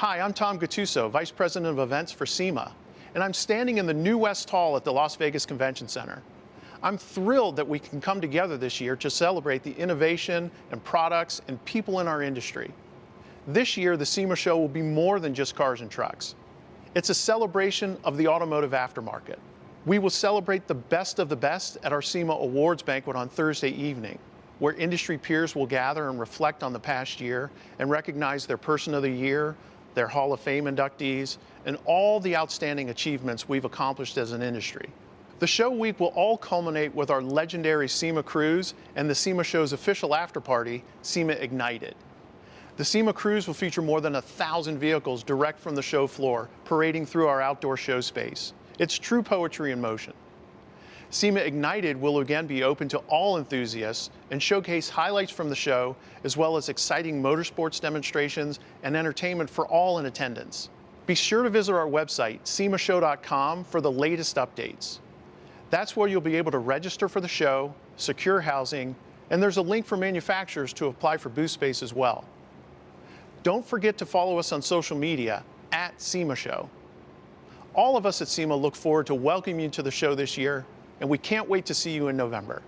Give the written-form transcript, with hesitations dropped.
Hi, I'm Tom Gattuso, Vice President of Events for SEMA, and I'm standing in the New West Hall at the Las Vegas Convention Center. I'm thrilled that we can come together this year to celebrate the innovation and products and people in our industry. This year, the SEMA Show will be more than just cars and trucks. It's a celebration of the automotive aftermarket. We will celebrate the best of the best at our SEMA Awards Banquet on Thursday evening, where industry peers will gather and reflect on the past year and recognize their Person of the Year, their Hall of Fame inductees, and all the outstanding achievements we've accomplished as an industry. The show week will all culminate with our legendary SEMA Cruise and the SEMA Show's official after-party, SEMA Ignited. The SEMA Cruise will feature more than 1,000 vehicles direct from the show floor, parading through our outdoor show space. It's true poetry in motion. SEMA Ignited will again be open to all enthusiasts and showcase highlights from the show, as well as exciting motorsports demonstrations and entertainment for all in attendance. Be sure to visit our website, semashow.com, for the latest updates. That's where you'll be able to register for the show, secure housing, and there's a link for manufacturers to apply for booth space as well. Don't forget to follow us on social media at SEMA Show. All of us at SEMA look forward to welcoming you to the show this year, and we can't wait to see you in November.